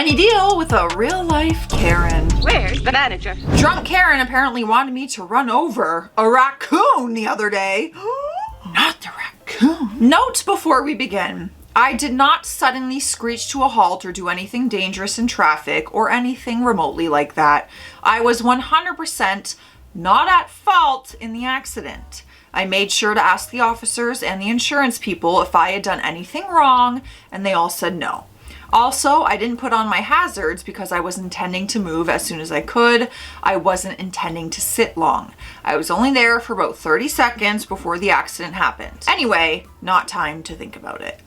Any deal with a real life Karen? Where's the manager? Drunk Karen apparently wanted me to run over a raccoon the other day. Not the raccoon. Note before we begin, I did not suddenly screech to a halt or do anything dangerous in traffic or anything remotely like that. I was 100% not at fault in the accident. I made sure to ask the officers and the insurance people if I had done anything wrong, and they all said no. Also, I didn't put on my hazards because I was intending to move as soon as I could. I wasn't intending to sit long. I was only there for about 30 seconds before the accident happened. Anyway, not time to think about it.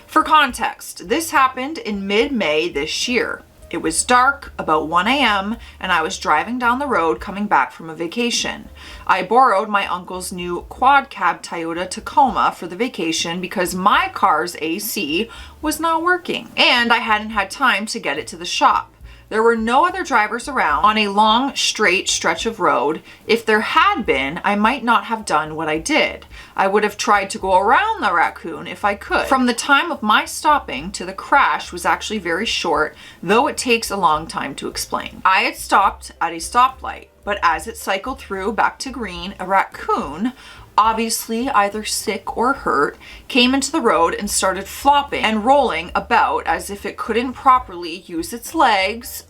For context, this happened in mid-May this year. It was dark, about 1 a.m., and I was driving down the road coming back from a vacation. I borrowed my uncle's new quad cab Toyota Tacoma for the vacation because my car's AC was not working, and I hadn't had time to get it to the shop. There were no other drivers around on a long, straight stretch of road. If there had been, I might not have done what I did. I would have tried to go around the raccoon if I could. From the time of my stopping to the crash was actually very short, though it takes a long time to explain. I had stopped at a stoplight, but as it cycled through back to green, a raccoon, obviously either sick or hurt, came into the road and started flopping and rolling about as if it couldn't properly use its legs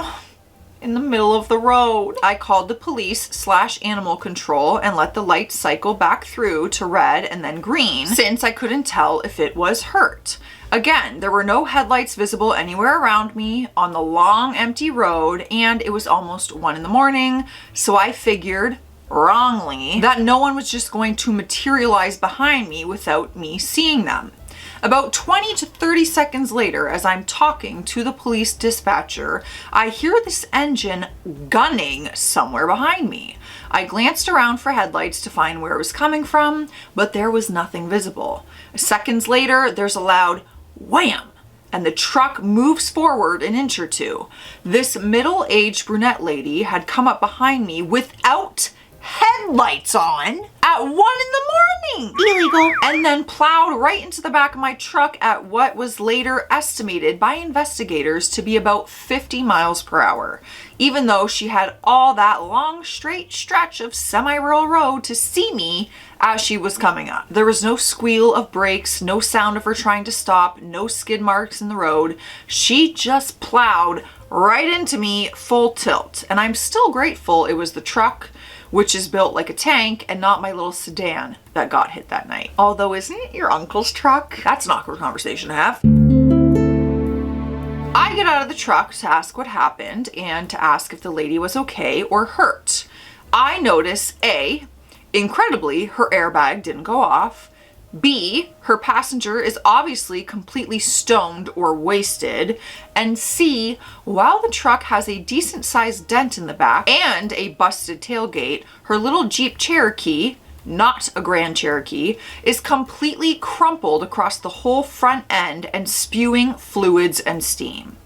in the middle of the road. I called the police/animal control and let the light cycle back through to red and then green since I couldn't tell if it was hurt. Again, there were no headlights visible anywhere around me on the long empty road, and it was almost 1 a.m, so I figured, wrongly, that no one was just going to materialize behind me without me seeing them. About 20 to 30 seconds later, as I'm talking to the police dispatcher, I hear this engine gunning somewhere behind me. I glanced around for headlights to find where it was coming from, but there was nothing visible. Seconds later, there's a loud wham, and the truck moves forward an inch or two. This middle-aged brunette lady had come up behind me without headlights on at 1 a.m. Illegal. And then plowed right into the back of my truck at what was later estimated by investigators to be about 50 miles per hour, even though she had all that long straight stretch of semi-rural road to see me as she was coming up. There was no squeal of brakes, no sound of her trying to stop, no skid marks in the road. She just plowed right into me full tilt. And I'm still grateful it was the truck, which is built like a tank, and not my little sedan that got hit that night. Although, isn't it your uncle's truck? That's an awkward conversation to have. I get out of the truck to ask what happened and to ask if the lady was okay or hurt. I notice A, incredibly, her airbag didn't go off. B, her passenger is obviously completely stoned or wasted. And C, while the truck has a decent sized dent in the back and a busted tailgate, her little Jeep Cherokee, not a Grand Cherokee, is completely crumpled across the whole front end and spewing fluids and steam.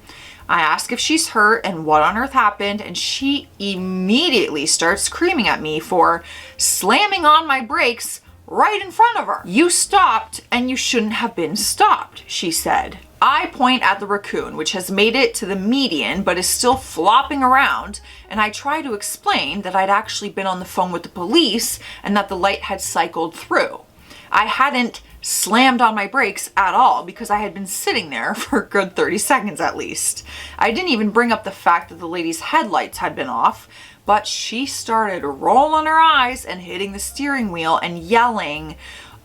I ask if she's hurt and what on earth happened, and she immediately starts screaming at me for slamming on my brakes right in front of her. You stopped and you shouldn't have been stopped, she said. I point at the raccoon, which has made it to the median but is still flopping around, and I try to explain that I'd actually been on the phone with the police and that the light had cycled through. I hadn't slammed on my brakes at all because I had been sitting there for a good 30 seconds at least. I didn't even bring up the fact that the lady's headlights had been off, but she started rolling her eyes and hitting the steering wheel and yelling,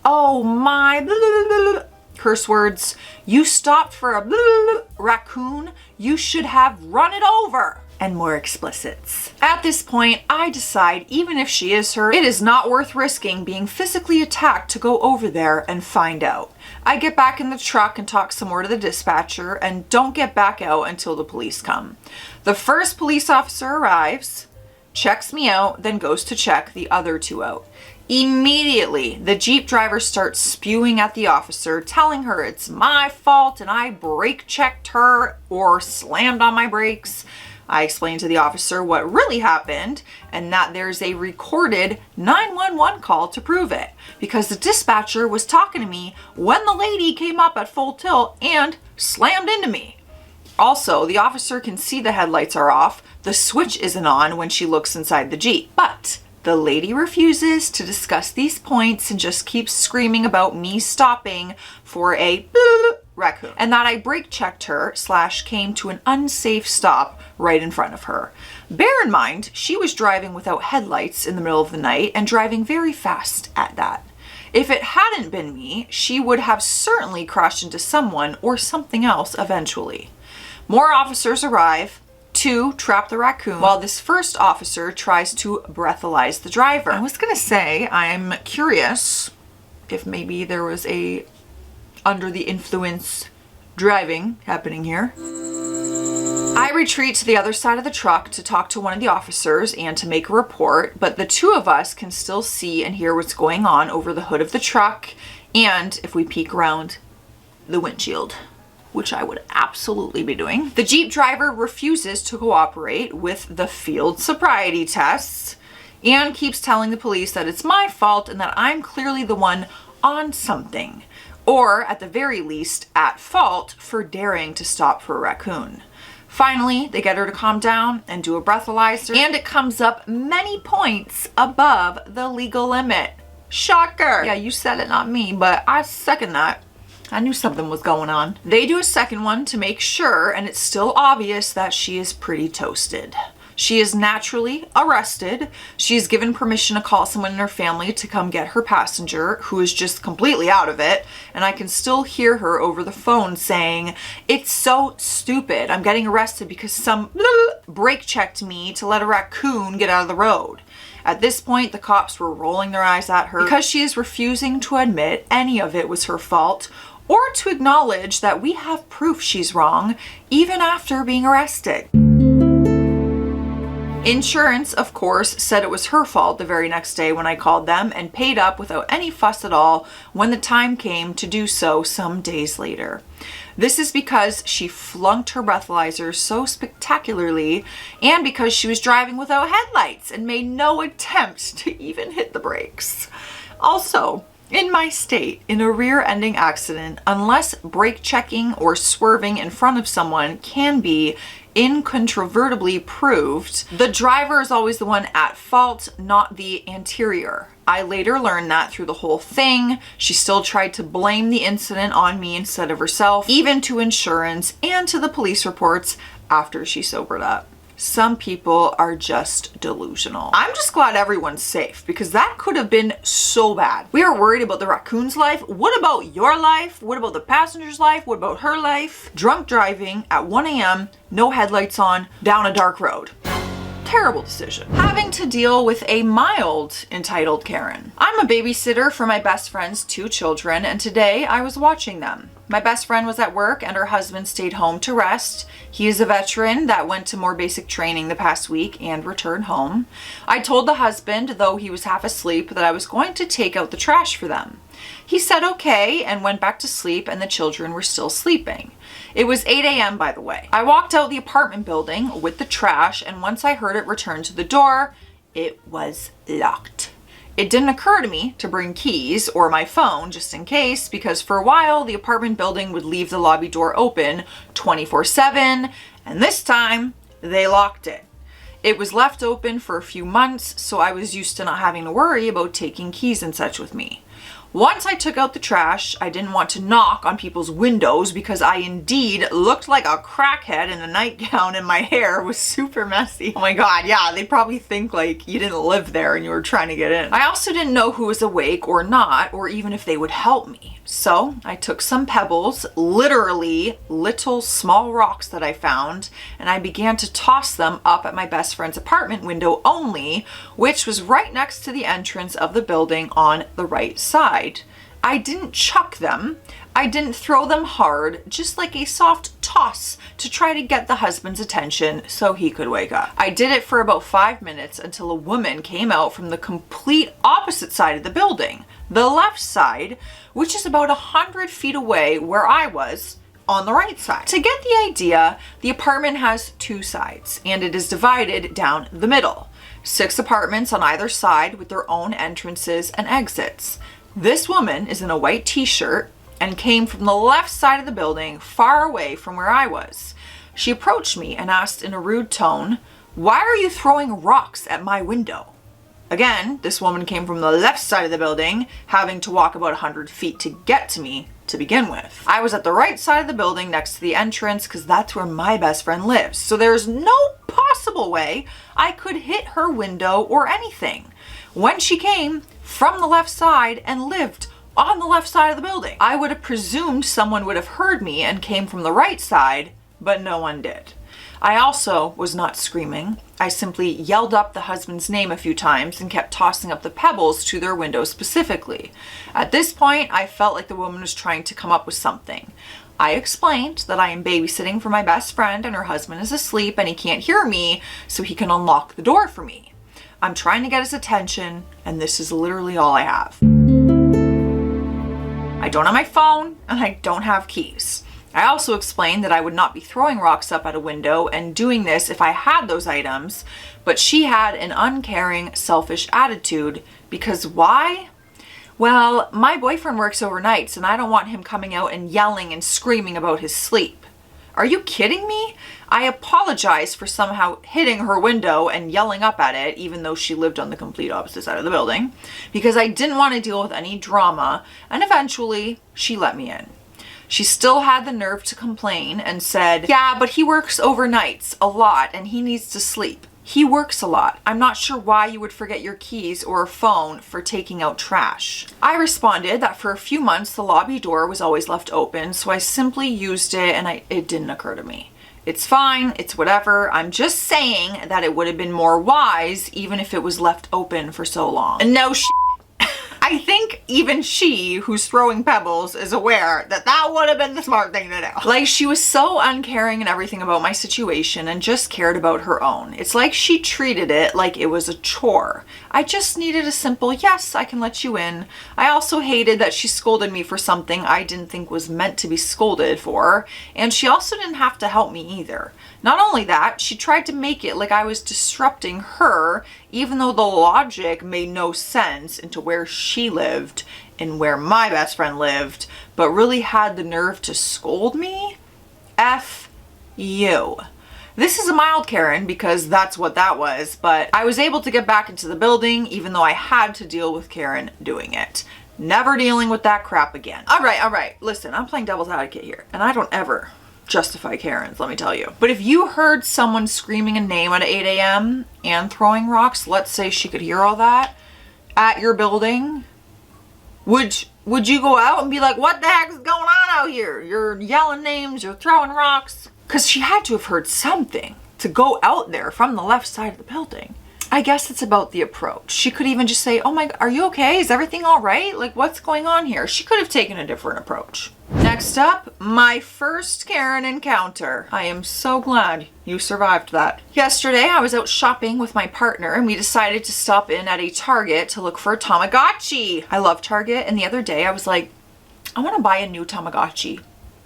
"Oh my," blah, blah, blah, curse words, "you stopped for a blah, blah, blah, raccoon, you should have run it over," and more explicits. At this point, I decide even if she is hurt, it is not worth risking being physically attacked to go over there and find out. I get back in the truck and talk some more to the dispatcher and don't get back out until the police come. The first police officer arrives, checks me out, then goes to check the other two out. Immediately, the Jeep driver starts spewing at the officer, telling her it's my fault and I brake checked her or slammed on my brakes. I explain to the officer what really happened and that there's a recorded 911 call to prove it, because the dispatcher was talking to me when the lady came up at full tilt and slammed into me. Also, the officer can see the headlights are off. The switch isn't on when she looks inside the Jeep. But the lady refuses to discuss these points and just keeps screaming about me stopping for a raccoon, and that I brake checked her / came to an unsafe stop right in front of her. Bear in mind, she was driving without headlights in the middle of the night and driving very fast at that. If it hadn't been me, she would have certainly crashed into someone or something else eventually. More officers arrive to trap the raccoon while this first officer tries to breathalyze the driver. I was gonna say, I'm curious if maybe there was a under the influence driving happening here. I retreat to the other side of the truck to talk to one of the officers and to make a report, but the two of us can still see and hear what's going on over the hood of the truck and if we peek around the windshield, which I would absolutely be doing. The Jeep driver refuses to cooperate with the field sobriety tests and keeps telling the police that it's my fault and that I'm clearly the one on something, or at the very least at fault for daring to stop for a raccoon. Finally, they get her to calm down and do a breathalyzer, and it comes up many points above the legal limit. Shocker! Yeah, you said it, not me, but I second that. I knew something was going on. They do a second one to make sure, and it's still obvious that she is pretty toasted. She is naturally arrested. She's given permission to call someone in her family to come get her passenger, who is just completely out of it. And I can still hear her over the phone saying, "It's so stupid. I'm getting arrested because some brake checked me to let a raccoon get out of the road." At this point, the cops were rolling their eyes at her because she is refusing to admit any of it was her fault or to acknowledge that we have proof she's wrong, even after being arrested. Insurance, of course, said it was her fault the very next day when I called them and paid up without any fuss at all when the time came to do so some days later. This is because she flunked her breathalyzer so spectacularly and because she was driving without headlights and made no attempt to even hit the brakes. Also, in my state, in a rear-ending accident, unless brake checking or swerving in front of someone can be incontrovertibly proved, the driver is always the one at fault, not the anterior. I later learned that through the whole thing. She still tried to blame the incident on me instead of herself, even to insurance and to the police reports after she sobered up. Some people are just delusional. I'm just glad everyone's safe because that could have been so bad. We are worried about the raccoon's life. What about your life? What about the passenger's life? What about her life? Drunk driving at 1 a.m., no headlights on, down a dark road. Terrible decision. Having to deal with a mild entitled Karen. I'm a babysitter for my best friend's 2 children, and today I was watching them. My best friend was at work and her husband stayed home to rest. He is a veteran that went to more basic training the past week and returned home. I told the husband, though he was half asleep, that I was going to take out the trash for them. He said okay and went back to sleep, and the children were still sleeping. It was 8 a.m. by the way. I walked out the apartment building with the trash, and once I heard it return to the door, it was locked. It didn't occur to me to bring keys or my phone just in case, because for a while the apartment building would leave the lobby door open 24/7, and this time they locked it. It was left open for a few months, so I was used to not having to worry about taking keys and such with me. Once I took out the trash, I didn't want to knock on people's windows because I indeed looked like a crackhead in a nightgown and my hair was super messy. Oh my god, yeah, they probably think like you didn't live there and you were trying to get in. I also didn't know who was awake or not, or even if they would help me. So I took some pebbles, literally little small rocks that I found, and I began to toss them up at my best friend's apartment window only, which was right next to the entrance of the building on the right side. I didn't chuck them. I didn't throw them hard, just like a soft toss to try to get the husband's attention so he could wake up. I did it for about 5 minutes until a woman came out from the complete opposite side of the building, the left side, which is about 100 feet away where I was, on the right side. To get the idea, the apartment has 2 sides and it is divided down the middle. 6 apartments on either side with their own entrances and exits. This woman is in a white t-shirt and came from the left side of the building, far away from where I was. She approached me and asked in a rude tone, "Why are you throwing rocks at my window?" Again, this woman came from the left side of the building, having to walk about 100 feet to get to me to begin with. I was at the right side of the building next to the entrance because that's where my best friend lives. So there's no possible way I could hit her window or anything when she came from the left side and lived on the left side of the building. I would have presumed someone would have heard me and came from the right side, but no one did. I also was not screaming. I simply yelled up the husband's name a few times and kept tossing up the pebbles to their window specifically. At this point, I felt like the woman was trying to come up with something. I explained that I am babysitting for my best friend and her husband is asleep and he can't hear me, so he can unlock the door for me. I'm trying to get his attention, and this is literally all I have. I don't have my phone, and I don't have keys. I also explained that I would not be throwing rocks up at a window and doing this if I had those items, but she had an uncaring, selfish attitude because why? Well, my boyfriend works overnights and I don't want him coming out and yelling and screaming about his sleep. Are you kidding me? I apologized for somehow hitting her window and yelling up at it, even though she lived on the complete opposite side of the building, because I didn't want to deal with any drama, and eventually she let me in. She still had the nerve to complain and said, "Yeah, but he works overnights a lot and he needs to sleep. He works a lot. I'm not sure why you would forget your keys or a phone for taking out trash." I responded that for a few months the lobby door was always left open, so I simply used it and it didn't occur to me. It's fine, it's whatever. I'm just saying that it would have been more wise even if it was left open for so long. And no I think even she, who's throwing pebbles, is aware that that would have been the smart thing to do. Like, she was so uncaring and everything about my situation and just cared about her own. It's like she treated it like it was a chore. I just needed a simple, "Yes, I can let you in." I also hated that she scolded me for something I didn't think was meant to be scolded for, and she also didn't have to help me either. Not only that, she tried to make it like I was disrupting her, even though the logic made no sense into where she lived and where my best friend lived, but really had the nerve to scold me? F you. This is a mild Karen because that's what that was, but I was able to get back into the building even though I had to deal with Karen doing it. Never dealing with that crap again. All right. Listen, I'm playing devil's advocate here, and I don't ever justify Karens, let me tell you. But if you heard someone screaming a name at 8 a.m. and throwing rocks, let's say she could hear all that at your building, would you go out and be like, "What the heck is going on out here? You're yelling names, you're throwing rocks"? Because she had to have heard something to go out there from the left side of the building. I guess it's about the approach. She could even just say, "Oh my, are you okay? Is everything all right? Like, what's going on here?" She could have taken a different approach. Next up, my first Karen encounter. I am so glad you survived that. Yesterday, I was out shopping with my partner and we decided to stop in at a Target to look for a Tamagotchi. I love Target, and the other day I was like, I want to buy a new Tamagotchi.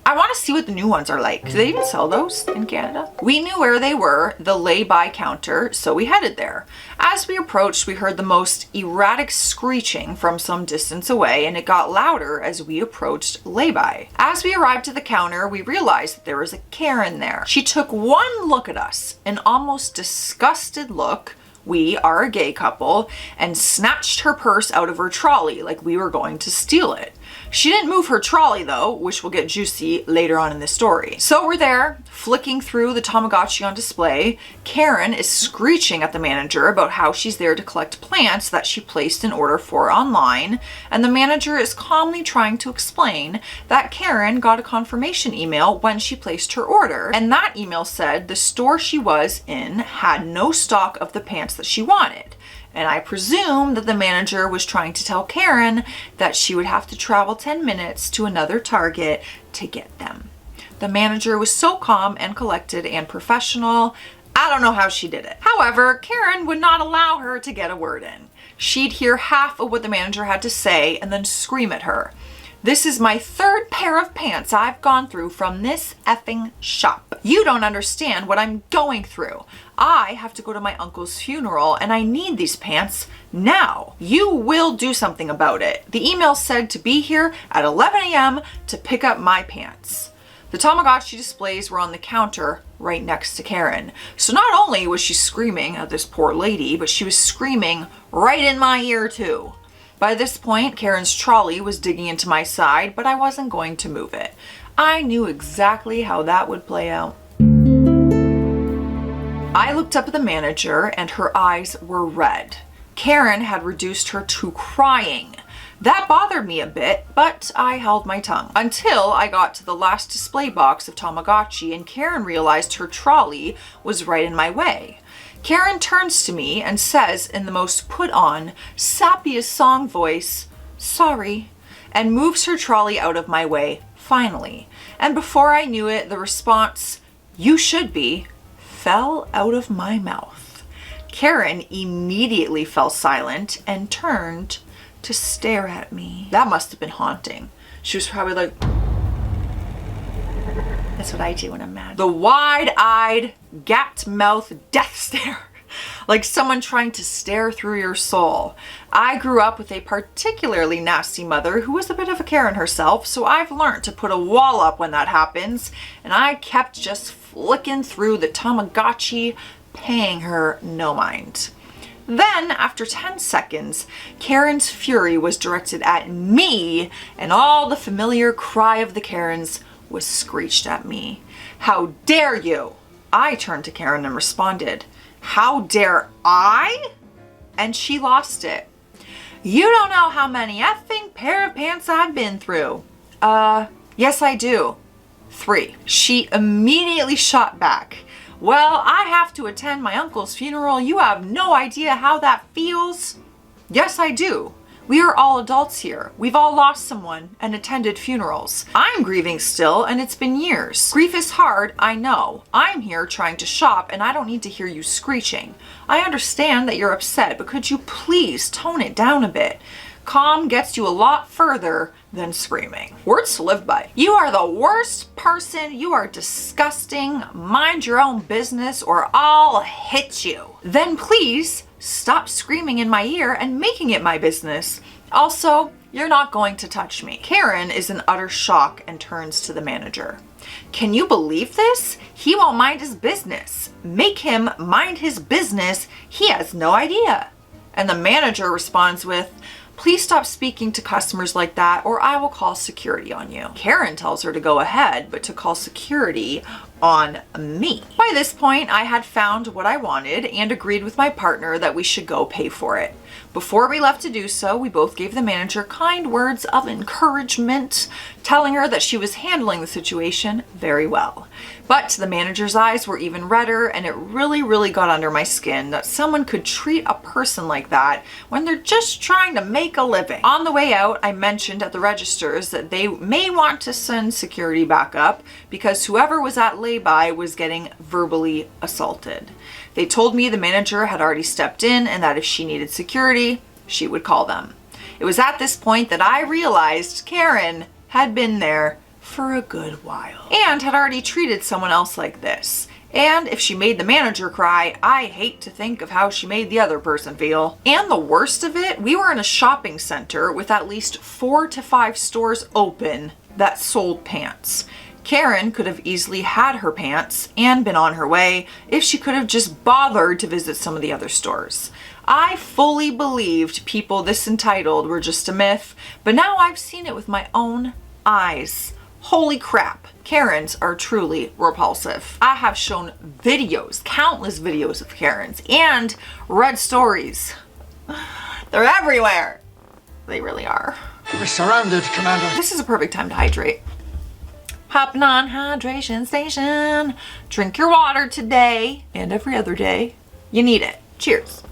I want to see what the new ones are like. Do they even sell those in Canada? We knew where they were, the lay-by counter, so we headed there. As we approached, we heard the most erratic screeching from some distance away, and it got louder as we approached lay-by. As we arrived at the counter, we realized that there was a Karen there. She took one look at us, an almost disgusted look. We are a gay couple, and snatched her purse out of her trolley like we were going to steal it. She didn't move her trolley though, which will get juicy later on in the story. So we're there, flicking through the Tamagotchi on display. Karen is screeching at the manager about how she's there to collect plants that she placed an order for online, and the manager is calmly trying to explain that Karen got a confirmation email when she placed her order, and that email said the store she was in had no stock of the pants that she wanted. And I presume that the manager was trying to tell Karen that she would have to travel 10 minutes to another Target to get them. The manager was so calm and collected and professional. I don't know how she did it. However, Karen would not allow her to get a word in. She'd hear half of what the manager had to say and then scream at her. "This is my third pair of pants I've gone through from this effing shop. You don't understand what I'm going through. I have to go to my uncle's funeral and I need these pants now. You will do something about it. The email said to be here at 11 a.m. to pick up my pants." The Tamagotchi displays were on the counter right next to Karen. So not only was she screaming at this poor lady, but she was screaming right in my ear too. By this point, Karen's trolley was digging into my side, but I wasn't going to move it. I knew exactly how that would play out. I looked up at the manager and her eyes were red. Karen had reduced her to crying. That bothered me a bit, but I held my tongue until I got to the last display box of Tamagotchi and Karen realized her trolley was right in my way. Karen turns to me and says in the most put on, sappiest song voice, "Sorry," and moves her trolley out of my way, finally. And before I knew it, the response, "You should be," fell out of my mouth. Karen immediately fell silent and turned to stare at me. That must have been haunting. She was probably like, that's what I do when I'm mad. The wide-eyed, gapped-mouth death stare. Like someone trying to stare through your soul. I grew up with a particularly nasty mother who was a bit of a Karen herself, so I've learned to put a wall up when that happens, and I kept just flicking through the Tamagotchi, paying her no mind. Then, after 10 seconds, Karen's fury was directed at me, and all the familiar cry of the Karens was screeched at me. "How dare you?" I turned to Karen and responded, "How dare I?" And she lost it. "You don't know how many effing pair of pants I've been through." Yes I do. 3. She immediately shot back. "Well, I have to attend my uncle's funeral. You have no idea how that feels." Yes, I do. We are all adults here. We've all lost someone and attended funerals. I'm grieving still, and it's been years. Grief is hard, I know. I'm here trying to shop, and I don't need to hear you screeching. I understand that you're upset, but could you please tone it down a bit? Calm gets you a lot further than screaming. Words to live by. You are the worst person. You are disgusting. Mind your own business or I'll hit you. Then please stop screaming in my ear and making it my business. Also, you're not going to touch me. Karen is in utter shock and turns to the manager. "Can you believe this? He won't mind his business. Make him mind his business. He has no idea." And the manager responds with, "Please stop speaking to customers like that or I will call security on you." Karen tells her to go ahead, but to call security on me. By this point, I had found what I wanted and agreed with my partner that we should go pay for it. Before we left to do so, we both gave the manager kind words of encouragement, telling her that she was handling the situation very well. But the manager's eyes were even redder, and it really got under my skin that someone could treat a person like that when they're just trying to make a living. On the way out, I mentioned at the registers that they may want to send security back up because whoever was at lay-by was getting verbally assaulted. They told me the manager had already stepped in and that if she needed security, she would call them. It was at this point that I realized Karen had been there for a good while and had already treated someone else like this. And if she made the manager cry, I hate to think of how she made the other person feel. And the worst of it, we were in a shopping center with at least 4 to 5 stores open that sold pants. Karen could have easily had her pants and been on her way if she could have just bothered to visit some of the other stores. I fully believed people this entitled were just a myth, but now I've seen it with my own eyes. Holy crap, Karens are truly repulsive. I have shown videos, countless videos of Karens, and read stories. They're everywhere. They really are. We're surrounded, Commander. This is a perfect time to hydrate. Hopping on hydration station. Drink your water today and every other day. You need it. Cheers.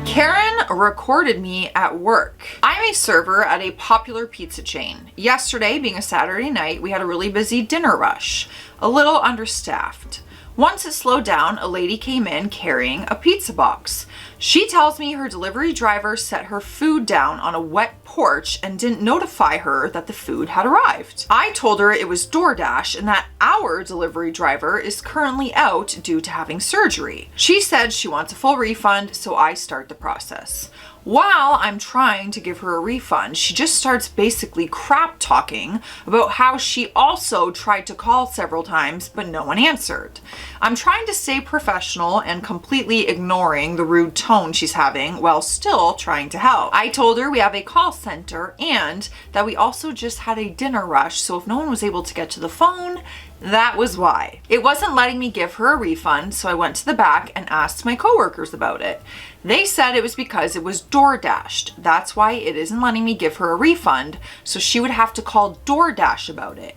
Karen recorded me at work. I'm a server at a popular pizza chain. Yesterday, being a Saturday night, we had a really busy dinner rush. A little understaffed. Once it slowed down, a lady came in carrying a pizza box. She tells me her delivery driver set her food down on a wet porch and didn't notify her that the food had arrived. I told her it was DoorDash and that our delivery driver is currently out due to having surgery. She said she wants a full refund, so I start the process. While I'm trying to give her a refund, she just starts basically crap talking about how she also tried to call several times, but no one answered. I'm trying to stay professional and completely ignoring the rude tone she's having while still trying to help. I told her we have a call center and that we also just had a dinner rush, so if no one was able to get to the phone, that was why. It wasn't letting me give her a refund, so I went to the back and asked my coworkers about it. They said it was because it was DoorDashed. That's why it isn't letting me give her a refund, so she would have to call DoorDash about it.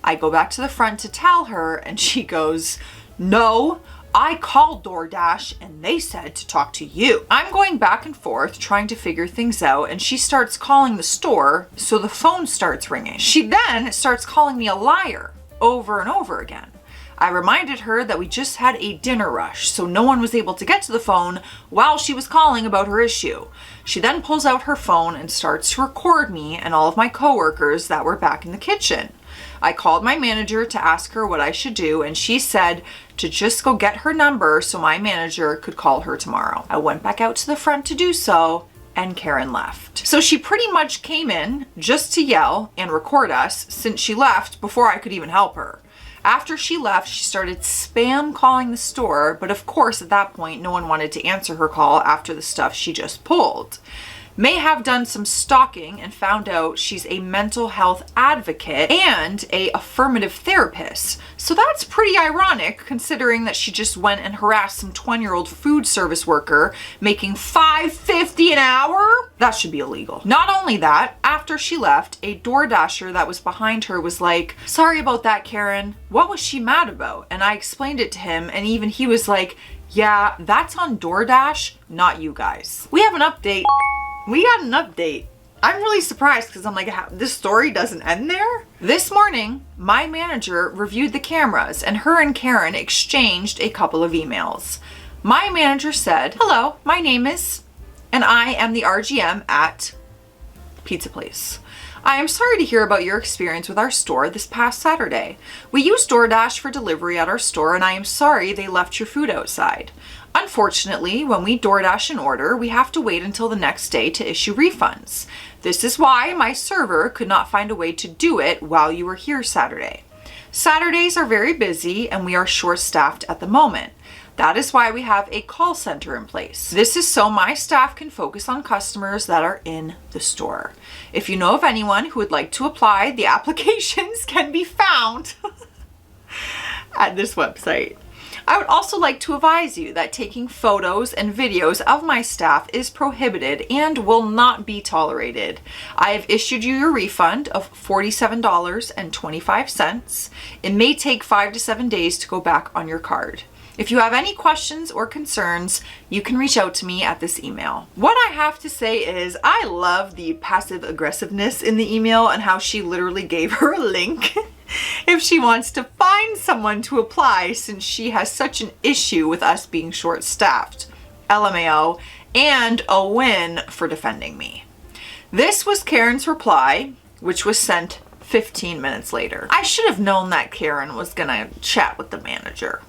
I go back to the front to tell her, and she goes, "No, I called DoorDash and they said to talk to you." I'm going back and forth trying to figure things out, and she starts calling the store, so the phone starts ringing. She then starts calling me a liar over and over again. I reminded her that we just had a dinner rush, so no one was able to get to the phone while she was calling about her issue. She then pulls out her phone and starts to record me and all of my coworkers that were back in the kitchen. I called my manager to ask her what I should do, and she said to just go get her number so my manager could call her tomorrow. I went back out to the front to do so, and Karen left. So she pretty much came in just to yell and record us since she left before I could even help her. After she left, she started spam calling the store, but of course at that point no one wanted to answer her call after the stuff she just pulled. May have done some stalking and found out she's a mental health advocate and a affirmative therapist. So that's pretty ironic considering that she just went and harassed some 20-year-old food service worker making $5.50 an hour. That should be illegal. Not only that, after she left, a DoorDasher that was behind her was like, "Sorry about that, Karen. What was she mad about?" And I explained it to him, and even he was like, "Yeah, that's on DoorDash, not you guys." We have an update. We got an update. I'm really surprised because I'm like, this story doesn't end there? This morning, my manager reviewed the cameras and her and Karen exchanged a couple of emails. My manager said, "Hello, my name is, and I am the RGM at Pizza Place. I am sorry to hear about your experience with our store this past Saturday. We use DoorDash for delivery at our store, and I am sorry they left your food outside. Unfortunately, when we DoorDash an order, we have to wait until the next day to issue refunds. This is why my server could not find a way to do it while you were here Saturday. Saturdays are very busy and we are short-staffed at the moment. That is why we have a call center in place. This is so my staff can focus on customers that are in the store. If you know of anyone who would like to apply, the applications can be found at this website. I would also like to advise you that taking photos and videos of my staff is prohibited and will not be tolerated. I have issued you your refund of $47.25. It may take 5 to 7 days to go back on your card. If you have any questions or concerns, you can reach out to me at this email." What I have to say is I love the passive aggressiveness in the email and how she literally gave her a link if she wants to find someone to apply since she has such an issue with us being short-staffed. LMAO, and a win for defending me. This was Karen's reply, which was sent 15 minutes later. I should have known that Karen was gonna chat with the manager.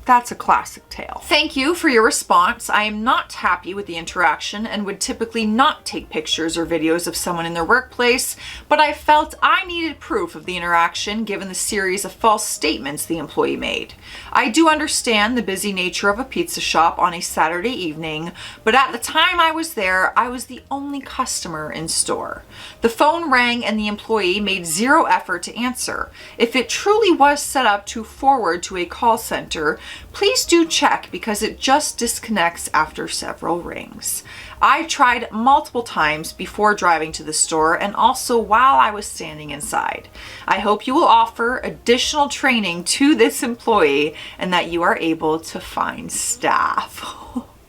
That's a classic tale. Thank you for your response. I am not happy with the interaction and would typically not take pictures or videos of someone in their workplace, but I felt I needed proof of the interaction given the series of false statements the employee made. I do understand the busy nature of a pizza shop on a Saturday evening, but at the time I was there, I was the only customer in store. The phone rang and the employee made zero effort to answer. If it truly was set up to forward to a call center, please do check because it just disconnects after several rings. I tried multiple times before driving to the store and also while I was standing inside. I hope you will offer additional training to this employee and that you are able to find staff.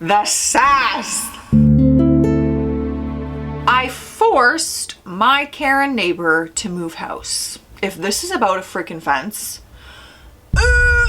The sass! I forced my Karen neighbor to move house. If this is about a freaking fence,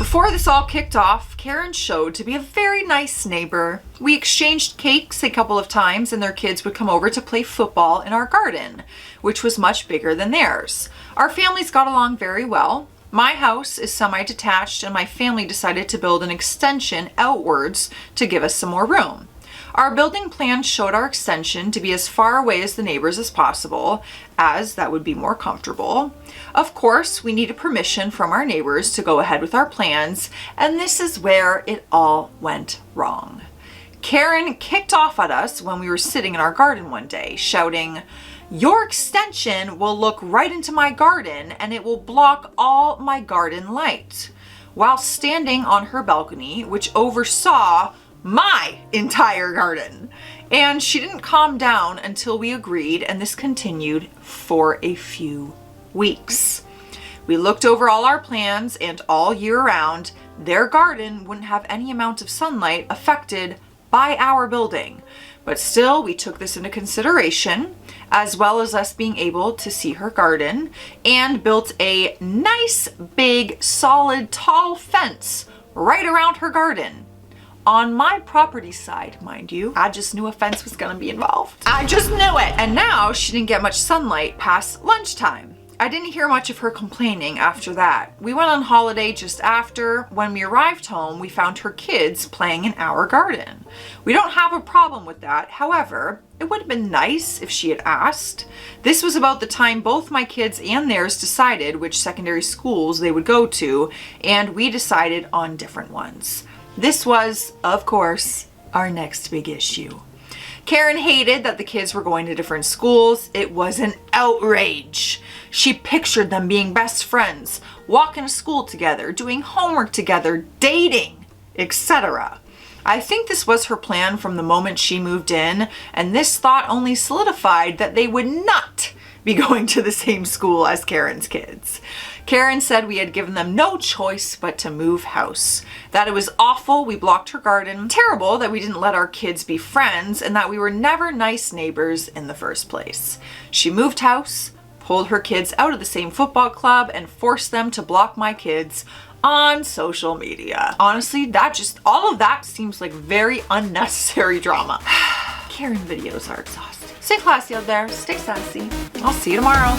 Before this all kicked off, Karen showed to be a very nice neighbor. We exchanged cakes a couple of times and their kids would come over to play football in our garden, which was much bigger than theirs. Our families got along very well. My house is semi-detached and my family decided to build an extension outwards to give us some more room. Our building plan showed our extension to be as far away as the neighbors as possible, as that would be more comfortable. Of course, we needed permission from our neighbors to go ahead with our plans, and this is where it all went wrong. Karen kicked off at us when we were sitting in our garden one day, shouting, "Your extension will look right into my garden and it will block all my garden light," while standing on her balcony, which oversaw my entire garden. And she didn't calm down until we agreed, and this continued for a few weeks. We looked over all our plans, and all year round, their garden wouldn't have any amount of sunlight affected by our building. But still, we took this into consideration, as well as us being able to see her garden, and built a nice, big, solid, tall fence right around her garden. On my property side, mind you. I just knew a fence was gonna be involved. I just knew it. And now she didn't get much sunlight past lunchtime. I didn't hear much of her complaining after that. We went on holiday just after. When we arrived home, we found her kids playing in our garden. We don't have a problem with that. However, it would have been nice if she had asked. This was about the time both my kids and theirs decided which secondary schools they would go to, and we decided on different ones. This was, of course, our next big issue. Karen hated that the kids were going to different schools. It was an outrage. She pictured them being best friends, walking to school together, doing homework together, dating, etc. I think this was her plan from the moment she moved in, and this thought only solidified that they would not be going to the same school as Karen's kids. Karen said we had given them no choice but to move house, that it was awful we blocked her garden, terrible that we didn't let our kids be friends, and that we were never nice neighbors in the first place. She moved house, pulled her kids out of the same football club, and forced them to block my kids on social media. Honestly, all of that seems like very unnecessary drama. Karen videos are exhausting. Stay classy out there, stay sassy. I'll see you tomorrow.